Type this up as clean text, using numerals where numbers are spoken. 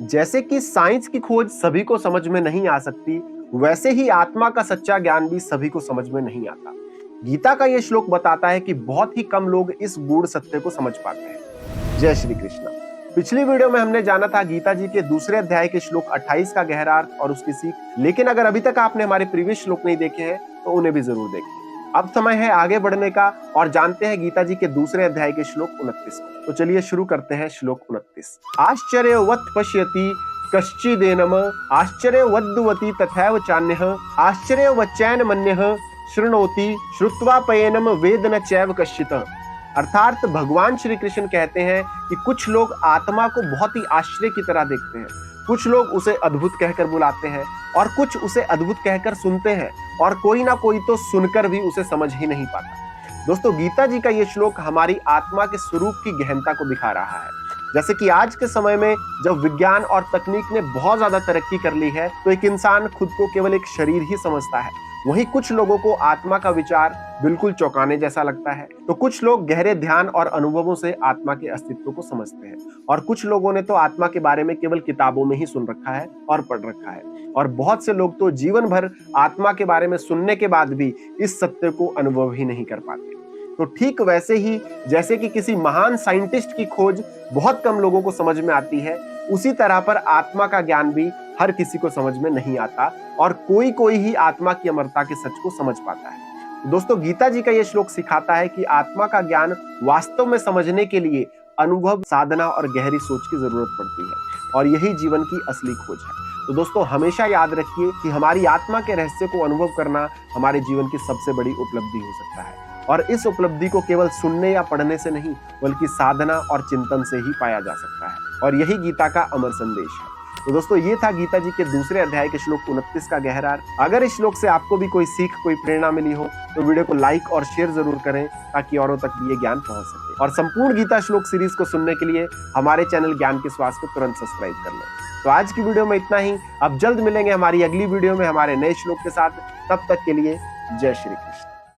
जैसे कि साइंस की खोज सभी को समझ में नहीं आ सकती, वैसे ही आत्मा का सच्चा ज्ञान भी सभी को समझ में नहीं आता। गीता का यह श्लोक बताता है कि बहुत ही कम लोग इस गूढ़ सत्य को समझ पाते हैं। जय श्री कृष्ण। पिछली वीडियो में हमने जाना था गीता जी के दूसरे अध्याय के श्लोक 28 का गहरा अर्थ और उसकी सीख, लेकिन अगर अभी तक आपने हमारे प्रीवियस श्लोक नहीं देखे हैं तो उन्हें भी जरूर देखें। अब समय है आगे बढ़ने का और जानते हैं गीता जी के दूसरे अध्याय के श्लोक 29 को। तो चलिए शुरू करते हैं श्लोक 29। आश्चर्यवत् पश्यति कश्चिदेनम आश्चर्यवद्वति तथैव चान्यः आश्चर्यवच्चैन मन्यः शृणोति श्रुत्वा पयेनम वेद न चैव कश्चित्। अर्थात भगवान श्री कृष्ण कहते हैं कि कुछ लोग आत्मा को बहुत ही आश्चर्य की तरह देखते हैं, कुछ लोग उसे अद्भुत कहकर बुलाते हैं और कुछ उसे अद्भुत कहकर सुनते हैं और कोई ना कोई तो सुनकर भी उसे समझ ही नहीं पाता। दोस्तों, गीता जी का ये श्लोक हमारी आत्मा के स्वरूप की गहनता को दिखा रहा है। जैसे कि आज के समय में जब विज्ञान और तकनीक ने बहुत ज्यादा तरक्की कर ली है तो एक इंसान खुद को केवल एक शरीर ही समझता है, वहीं कुछ लोगों को आत्मा का विचार बिल्कुल चौंकाने जैसा लगता है। तो कुछ लोग गहरे ध्यान और अनुभवों से आत्मा के अस्तित्व को समझते हैं और कुछ लोगों ने तो आत्मा के बारे में केवल किताबों में ही सुन रखा है और पढ़ रखा है, और बहुत से लोग तो जीवन भर आत्मा के बारे में सुनने के बाद भी इस सत्य को अनुभव ही नहीं कर पाते। तो ठीक वैसे ही जैसे कि किसी महान साइंटिस्ट की खोज बहुत कम लोगों को समझ में आती है, उसी तरह पर आत्मा का ज्ञान भी हर किसी को समझ में नहीं आता और कोई कोई ही आत्मा की अमरता के सच को समझ पाता है। दोस्तों, गीता जी का यह श्लोक सिखाता है कि आत्मा का ज्ञान वास्तव में समझने के लिए अनुभव, साधना और गहरी सोच की जरूरत पड़ती है और यही जीवन की असली खोज है। तो दोस्तों, हमेशा याद रखिए कि हमारी आत्मा के रहस्य को अनुभव करना हमारे जीवन की सबसे बड़ी उपलब्धि हो सकता है, और इस उपलब्धि को केवल सुनने या पढ़ने से नहीं बल्कि साधना और चिंतन से ही पाया जा सकता है, और यही गीता का अमर संदेश है। तो दोस्तों, ये था गीता जी के दूसरे अध्याय के श्लोक 29 का गहरा अर्थ। अगर इस श्लोक से आपको भी कोई सीख, कोई प्रेरणा मिली हो तो वीडियो को लाइक और शेयर जरूर करें ताकि औरों तक भी ये ज्ञान पहुंच सके। और संपूर्ण गीता श्लोक सीरीज को सुनने के लिए हमारे चैनल ज्ञान के श्वास को तुरंत सब्सक्राइब कर लें। तो आज की वीडियो में इतना ही। अब जल्द मिलेंगे हमारी अगली वीडियो में हमारे नए श्लोक के साथ। तब तक के लिए जय श्री कृष्ण।